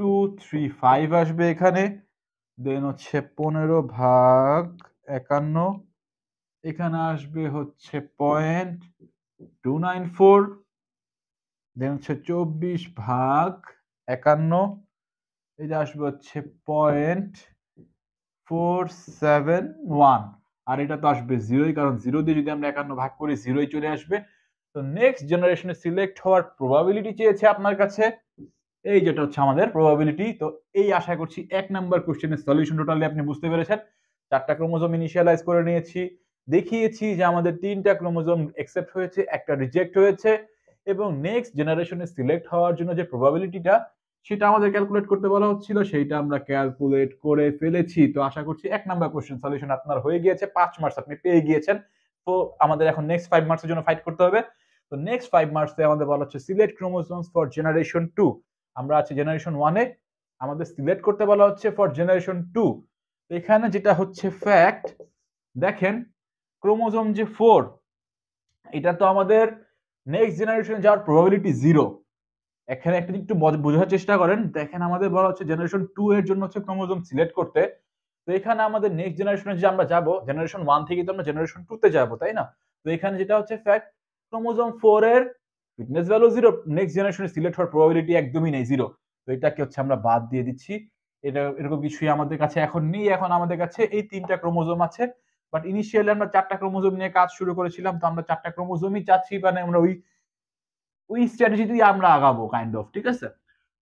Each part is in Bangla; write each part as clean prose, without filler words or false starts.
0.235 আসবে এখানে, দেন হচ্ছে 15/51, এখানে আসবে হচ্ছে 0.294, দেন হচ্ছে 24/51, এটা আসবে হচ্ছে 0.471, আর এটা তো আসবে জিরোই, কারণ জিরো দিয়ে যদি আমরা 51 ভাগ করি জিরোই চলে আসবে। তো নেক্সট জেনারেশনে সিলেক্ট হওয়ার প্রবাবিলিটি চেয়েছে আপনার কাছে, এই যেটা হচ্ছে আমাদের প্রবাবিলিটি। তো এই আশা করছি 1 নাম্বার কোশ্চেনের সলিউশন টোটালি আপনি বুঝতে পেরেছেন। 4টা ক্রোমোজোম ইনিশিয়ালাইজ করে নিয়েছি, দেখিয়েছি যে আমাদের 3টা ক্রোমোজোম অ্যাকসেপ্ট হয়েছে, একটা রিজেক্ট হয়েছে, এবং নেক্সট জেনারেশনে সিলেক্ট হওয়ার জন্য যে প্রবাবিলিটিটা সেটা আমাদের ক্যালকুলেট করতে বলা হচ্ছিল, সেইটা আমরা ক্যালকুলেট করে ফেলেছি। তো আশা করছি 1 নাম্বার কোশ্চেন সলিউশন আপনার হয়ে গিয়েছে, 5 মার্কস আপনি পেয়ে গিয়েছেন। তো আমাদের এখন নেক্সট 5 মার্কসের জন্য ফাইট করতে হবে। তো নেক্সট 5 মার্কসে আমাদের বলা হচ্ছে সিলেক্ট ক্রোমোজোমস ফর জেনারেশন 2। আমরা আছি জেনারেশন 1 এ, আমাদের সিলেক্ট করতে বলা হচ্ছে ফর জেনারেশন 2। এখানে যেটা হচ্ছে ফ্যাক্ট, দেখেন ক্রোমোজোম যে 4, এটা তো আমাদের নেক্সট জেনারেশনে যাওয়ার প্রবাবিলিটি 0। এখানে একটা একটু বোঝার চেষ্টা করেন, দেখেন আমাদের বলা হচ্ছে জেনারেশন 2 এর জন্য হচ্ছে ক্রোমোজোম সিলেক্ট করতে। তো এখানে আমাদের নেক্সট জেনারেশনে যে আমরা যাব, জেনারেশন 1 থেকে তো আমরা জেনারেশন 2 তে যাব, তাই না? তো এখানে যেটা হচ্ছে ফ্যাক্ট, ক্রোমোজোম 4 এর ফিটনেস ভ্যালু 0, নেক্সট জেনারেশনে সিলেক্ট হওয়ার প্রবাবিলিটি একদমই নেই, 0। তো এটাকে হচ্ছে আমরা বাদ দিয়ে দিচ্ছি। এটা এরকম কিছুই আমাদের কাছে এখন নেই। এখন আমাদের কাছে এই 3টা ক্রোমোজোম আছে, বাট ইনিশিয়ালি আমরা 4টা ক্রোমোজোম নিয়ে কাজ শুরু করেছিলাম। তো আমরা 4টা ক্রোমোজোমই চাচ্ছি, মানে আমরা ওই স্ট্র্যাটেজিতেই আমরা আগাবো কাইন্ড অফ, ঠিক আছে?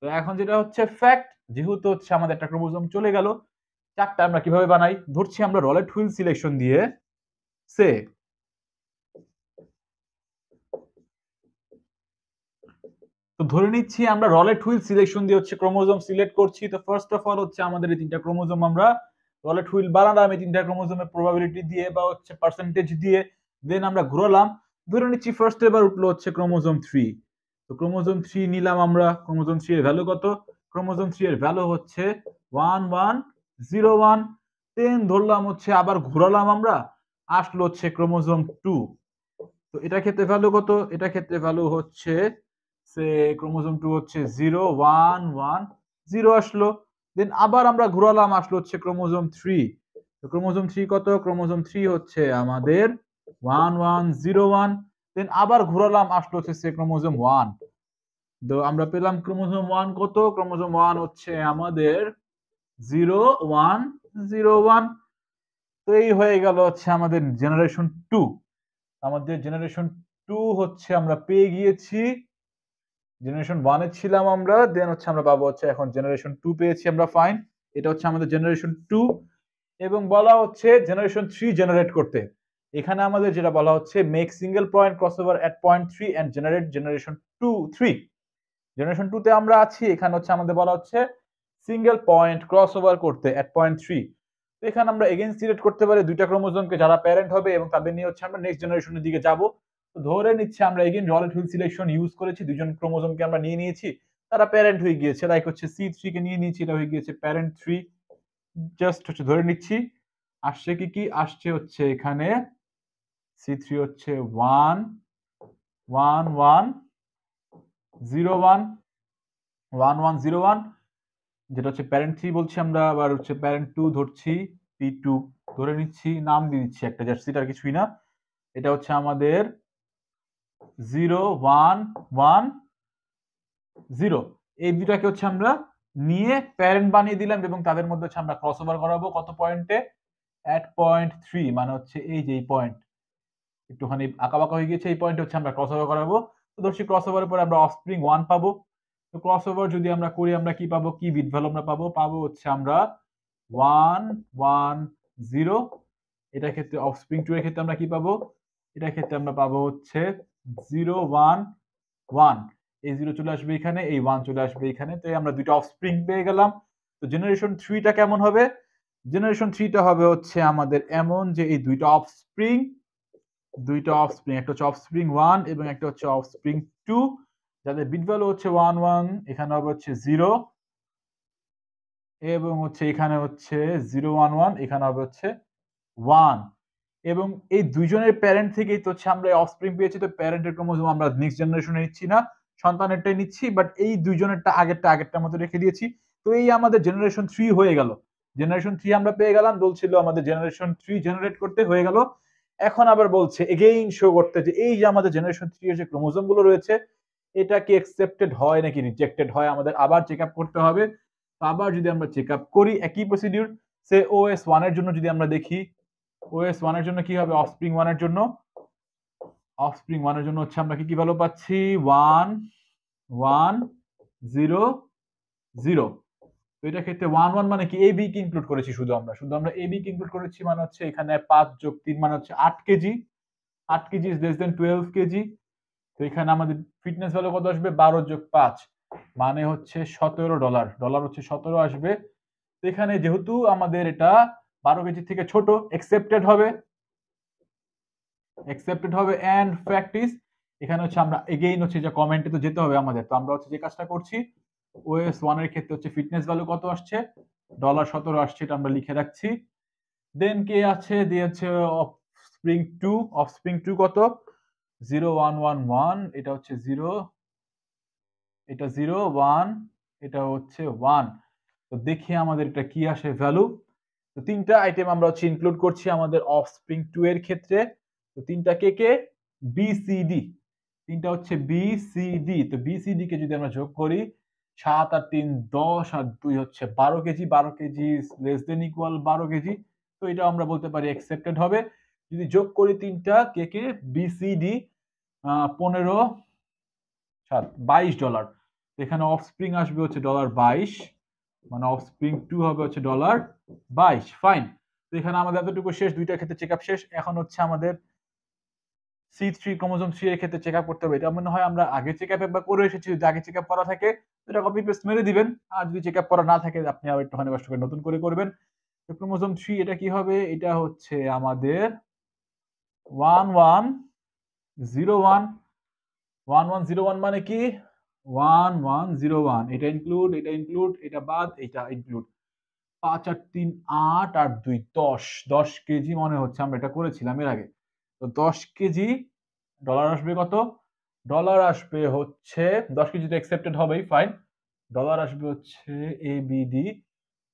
তো এখন যেটা হচ্ছে ফ্যাক্ট, যেহেতু হচ্ছে আমাদের একটা ক্রোমোজোম চলে গেল, 4টা আমরা কিভাবে বানাই? ধরছি আমরা রলেট হুইল সিলেকশন দিয়ে, সে তো ধরে নিচ্ছি আমরা রলেট হুইল সিলেকশন দিয়ে হচ্ছে ক্রোমোজোম সিলেক্ট করছি। তো ফার্স্ট অফ অল হচ্ছে আমাদের এই 3টা ক্রোমোজোম আমরা রলেট হুইল বানালাম এই 3টা ক্রোমোজোমের প্রবাবিলিটি দিয়ে বা হচ্ছে পার্সেন্টেজ দিয়ে, দেন আমরা ঘোরালাম। ধরে নিচ্ছি ফার্স্ট এবার উঠলো হচ্ছে ক্রোমোজোম 3। তো ক্রোমোজোম 3 নিলাম আমরা। ক্রোমোজোম 3 এর ভ্যালু কত? ক্রোমোজোম 3 এর ভ্যালু হচ্ছে 1101। দেন ধরলাম হচ্ছে আবার ঘোরালাম আমরা, আসলো হচ্ছে ক্রোমোজোম 2। তো এটা ক্ষেত্রে ভ্যালু কত? এটা ক্ষেত্রে ভ্যালু হচ্ছে সে ক্রোমোজোম 2 হচ্ছে 0110 আসলো। দেন আবার আমরা ঘোরালাম, আসলো হচ্ছে ক্রোমোজোম 3। তো ক্রোমোজোম 3 কত? ক্রোমোজোম 3 হচ্ছে আমাদের 1101। দেন আবার ঘোরালাম, আসলো হচ্ছে সে ক্রোমোজোম 1। তো আমরা পেলাম ক্রোমোজোম 1 কত? ক্রোমোজোম 1 হচ্ছে আমাদের 0101। তো এই হয়ে গেল হচ্ছে আমাদের জেনারেশন 2। আমাদের জেনারেশন 2 হচ্ছে আমরা পেয়ে গিয়েছি। জেনারেশন 1 এ ছিলাম আমরা, দেন হচ্ছে আমরা পাবো হচ্ছে এখন জেনারেশন 2 পেয়েছি আমরা, ফাইন। এটা হচ্ছে আমাদের জেনারেশন 2, এবং বলা হচ্ছে জেনারেশন 3 জেনারেট করতে। এখানে আমাদের যেটা বলা হচ্ছে make single point crossover at point 3 and generate generation 3। Generation 2 তে আমরা আছি, এখানে হচ্ছে আমাদের বলা হচ্ছে সিঙ্গেল পয়েন্ট ক্রসওভার করতে এট পয়েন্ট 3। তো এখানে আমরা এগেইন সিলেক্ট করতে পারি দুইটা ক্রোমোজোমকে যারা প্যারেন্ট হবে, এবং তাদের নিয়ে হচ্ছে আমরা নেক্সট জেনারেশনের দিকে যাব। তো ধরে নিচ্ছে আমরা এগেইন রলেট হুইল সিলেকশন ইউজ করেছি, দুজন ক্রোমোজোমকে আমরা নিয়ে নিয়েছি, তারা প্যারেন্ট হয়ে গিয়েছে। লাইক হচ্ছে C3 কে নিয়ে নিয়েছি, এটা হয়ে গিয়েছে প্যারেন্ট 3। জাস্ট হচ্ছে ধরে নিচ্ছি, আসছে কি আসছে হচ্ছে এখানে C3 হচ্ছে 1101 যেটা হচ্ছে প্যারেন্ট 3 বলছি আমরা, আবার হচ্ছে প্যারেন্ট 2 ধরছি, P2 ধরে নিচ্ছি, নাম দিয়ে দিচ্ছি একটা, জাস্ট সেটা কিছুই না। এটা হচ্ছে আমাদের 0110। এই দুটাকে হচ্ছে আমরা নিয়ে প্যারেন্ট বানিয়ে দিলাম, এবং তাদের মধ্যে হচ্ছে আমরা ক্রসওভার করাবো কত পয়েন্টে? এট পয়েন্ট 3, মানে হচ্ছে এই যে এই পয়েন্ট, একটুখানি আঁকাবাঁকা হয়ে গেছে, এই পয়েন্টে হচ্ছে আমরা ক্রসওভার করাবো। তো ধরছি ক্রসওভারের পরে আমরা অফস্প্রিং 1 পাবো। তো ক্রসওভার যদি আমরা করি, আমরা কি পাবো? কি বিট ভ্যালু আমরা পাবো হচ্ছে আমরা 110। এটা ক্ষেত্রে অফস্প্রিং 2 এর ক্ষেত্রে আমরা কি পাবো? এটা ক্ষেত্রে আমরা পাবো হচ্ছে 011। এই 0 চলে আসবে এখানে, এই 1 চলে আসবে এখানে। তো আমরা দুইটা অফস্প্রিং পেয়ে গেলাম। তো জেনারেশন 3 টা কেমন হবে? জেনারেশন 3 টা হবে হচ্ছে আমাদের এমন যে এই দুইটা অফস্প্রিং, একটা হচ্ছে অফস্প্রিং 1 এবং একটা হচ্ছে অফস্প্রিং 2, যাদের বিট ভ্যালু হচ্ছে 11, এখানে হবে হচ্ছে 0, এবং হচ্ছে এখানে হচ্ছে 011, এখানে হবে হচ্ছে 1। এবং এই দুইজনের প্যারেন্ট থেকেই তো হচ্ছে আমরা অফস্প্রিং পেয়েছি। তো প্যারেন্টের ক্রোমোজোম আমরা নেক্সট জেনারেশনে নিচ্ছি না, সন্তানেরটাই নিচ্ছি, বাট এই দুইজনেরটা আগেরটার মতো রেখে দিয়েছি। তো এই আমাদের জেনারেশন 3 হয়ে গেল। জেনারেশন 3 আমরা পেয়ে গেলাম, বলছিল আমাদের জেনারেশন 3 জেনারেট করতে হয়ে গেল। এখন আবার বলছে এগেইন শো করতে যে এই যে আমাদের জেনারেশন 3 এর যে ক্রোমোজোম গুলো রয়েছে এটা কি অ্যাকসেপ্টেড হয় নাকি রিজেক্টেড হয় আমাদের আবার চেক আপ করতে হবে। তো আবার যদি আমরা চেক আপ করি একই প্রসিডিউর, সে ওএস 1 এর জন্য যদি আমরা দেখি, ওএস 1 এর জন্য কি হবে, অফস্প্রিং 1 এর জন্য, অফস্প্রিং 1 এর জন্য হচ্ছে আমরা কি ভ্যালু পাচ্ছি 1 1 0 0। তো এটা ক্ষেত্রে 1 1 মানে কি এ বি কে ইনক্লুড করেছি, শুধু আমরা এ বি কে ইনক্লুড করেছি, মানে হচ্ছে এখানে 5 যোগ 3 মানে হচ্ছে 8 KG. 8 KG is less than 12 KG. তো এখানে আমাদের ফিটনেস ভ্যালু কত আসবে, 12 যোগ 5 মানে হচ্ছে $17। ডলার হচ্ছে 17 আসবে। তো এখানে যেহেতু আমাদের এটা 12 কেজি থেকে ছোট, অ্যাকসেপ্টেড হবে, এন্ড ফ্যাক্ট ইজ এখানে হচ্ছে আমরা এগেইন হচ্ছে যে কমেন্টে তো যেতে হবে আমাদের। তো আমরা হচ্ছে যে কাজটা করছি, ওএস 1 এর ক্ষেত্রে হচ্ছে ফিটনেস ভ্যালু কত আসছে, $17 আসছে, এটা আমরা লিখে রাখছি। দেন কে আছে, দিয়েছে অফস্প্রিং 2 কত, 0111, এটা হচ্ছে 0, এটা 0 1, এটা হচ্ছে 1। তো দেখি আমাদের এটা কি আসে ভ্যালু। তো তিনটা আইটেম আমরা হচ্ছে ইনক্লুড করছি আমাদের অফস্প্রিং 2 এর ক্ষেত্রে। তো তিনটা কে বিসিডি, তিনটা হচ্ছে বিসিডি। তো বিসিডি কে যদি আমরা যোগ করি 7 আর 3 10 আর 2 হচ্ছে 12 KG, 12 KG less than equal 12 KG. তো এটা আমরা বলতে পারি অ্যাকসেপ্টেড হবে। যদি যোগ করি তিনটা কে বিসিডি 15 7 $22। এখানে অফস্প্রিং আসবে হচ্ছে $22, মানে অফস্প্রিং 2 হবে হচ্ছে $22। ফাইন। তো এখানে আমাদের এতটুকু শেষ, দুইটার ক্ষেত্রে চেকআপ শেষ। এখন হচ্ছে আমাদের C3 ক্রোমোজোম 3 এর ক্ষেত্রে চেকআপ করতে হবে। এটা মনে হয় আমরা আগে চেকআপ একবার করে এসেছি, যদি আগে চেকআপ করা থাকে এটা কপি পেস্ট মেরে দিবেন। আর যদি চেকআপ করা না থাকে আপনি আবার একটুখানি কষ্ট করে নতুন করে করবেন। তো ক্রোমোজোম 3 এটা কি হবে, এটা হচ্ছে আমাদের 1101, 1101 মানে কি 1101, এটা ইনক্লুড, এটা বাদ, এটা ইনক্লুড। 5 আর 3 8 আর 2 10 কেজি মনে হচ্ছে আমরা এটা করেছিলাম এর আগে। তো 10 কেজি ডলার আসবে কত, ডলার আসবে হচ্ছে 10 কেজি তো অ্যাকসেপ্টেড হবেই, ফাইন। ডলার আসবে হচ্ছে এবিডি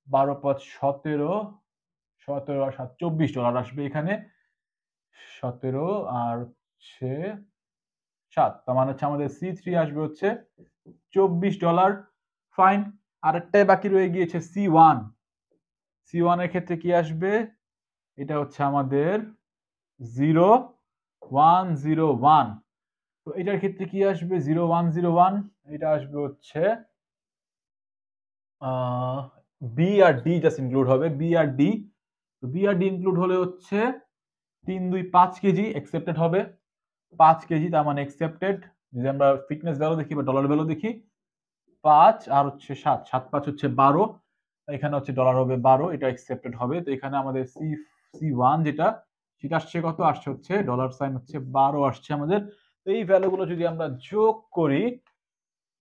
12 5 17, 17 আর 7 $24 আসবে এখানে, 17 আর হচ্ছে 7, তার মানে হচ্ছে আমাদের C3 আসবে হচ্ছে $24। ফাইন। আরেকটাই বাকি রয়ে গিয়েছে C1। C1 এর ক্ষেত্রে কি আসবে, এটা হচ্ছে আমাদের 0101। তো এটার ক্ষেত্রে কি আসবে 0101, এটা আসবে হচ্ছে বি আর ডি জাস্ট ইনক্লুড হবে, বি আর ডি। তো বি আর ডি ইনক্লুড হলে হচ্ছে 3 2 5 কেজি অ্যাকসেপ্টেড হবে, 5 কেজি তার মানে অ্যাকসেপ্টেড। যদি আমরা ফিটনেস ভ্যালু দেখি বা ডলার ভ্যালু দেখি 5 আর হচ্ছে 7, 7 5 হচ্ছে 12, এখানে হচ্ছে ডলার হবে 12, এটা অ্যাকসেপ্টেড হবে। তো এখানে আমাদের C1 যেটা সেটা আসছে কত, আসছে হচ্ছে ডলার সাইন হচ্ছে 12 আসছে আমাদের। তো এই ভ্যালুগুলো যদি আমরা যোগ করি,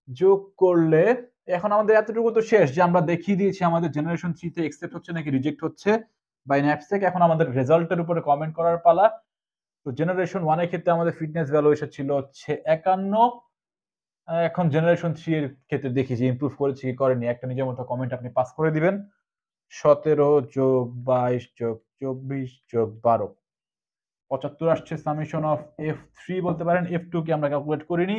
যোগ করলে এখন আমাদের এতটুকু তো শেষ যে আমরা দেখিয়ে দিয়েছি আমাদের জেনারেশন 3 তে অ্যাকসেপ্ট হচ্ছে নাকি রিজেক্ট হচ্ছে বাই ন্যাপসেক। এখন আমাদের রেজাল্টের উপরে কমেন্ট করার পালা। তো জেনারেশন 1 এর ক্ষেত্রে আমাদের ফিটনেস ভ্যালু এসেছিল হচ্ছে 51। এখন জেনারেশন 3 এর ক্ষেত্রে দেখি যে ইমপ্রুভ করেছে কি করেনি, একটা নিজের মতো কমেন্ট আপনি পাস করে দিবেন। 17 যোগ 22 যোগ 24 যোগ 12 75 আসছে। সামেশন অফ F3 বলতে পারেন, F2 কে আমরা ক্যালকুলেট করিনি।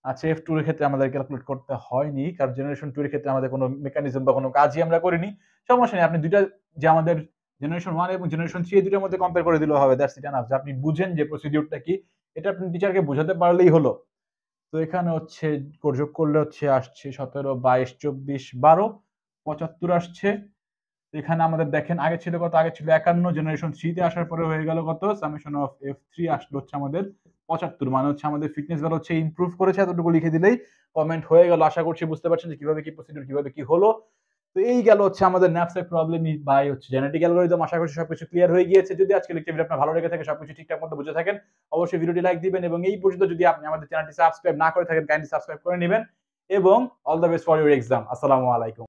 আচ্ছা, F2 এর ক্ষেত্রে আমাদের ক্যালকুলেট করতে হয়নি, কারণ জেনারেশন 2 এর ক্ষেত্রে আমাদের কোনো মেকানিজম বা কোনো কাজই আমরা করিনি। সমস্যা নেই, আপনি দুইটা যে আমাদের জেনারেশন 1 এবং জেনারেশন 3 এই দুটোর মধ্যে কম্পেয়ার করে দিলেও হবে, দ্যাটস ইট এনাফ। যে আপনি বুঝেন যে প্রসিডিউরটা কি, এটা আপনি টিচারকে বোঝাতে পারলেই হলো। তো এখানে হচ্ছে যোগ করলে হচ্ছে আসছে 17 22 24 12 75 আসছে। এখানে আমাদের দেখেন আগে ছিল কত, আগে ছিল 51, জেনারেশন 3 তে আসার পরে হয়ে গেল কত, সামেশন অফ F3 আসলো হচ্ছে আমাদের 75, মানে হচ্ছে আমাদের ফিটনেস ভ্যালু হচ্ছে ইমপ্রুভ করেছে। এতটুকু লিখে দিলেই কমেন্ট হয়ে গেল। আশা করছি বুঝতে পারছেন যে কিভাবে কি প্রসিডিউর, কিভাবে কি হলো। তো এই গেল হচ্ছে আমাদের ন্যাপস্যাক প্রবলেম বাই হচ্ছে জেনেটিক অ্যালগরিদম। আশা করছি সবকিছু ক্লিয়ার হয়ে গিয়েছে। যদি আজকে লেকচার ভিডিও আপনার ভালো লেগে থাকে, সবকিছু ঠিকঠাক মতো বুঝে থাকেন, অবশ্যই ভিডিওটি লাইক দিবেন, এবং এই পর্যন্ত যদি আপনি আমাদের চ্যানেলটি সাবস্ক্রাইব না করে থাকেন কাইন্ডলি সাবস্ক্রাইব করে নেবেন। এবং all the best for your exam. আসসালামু আলাইকুম।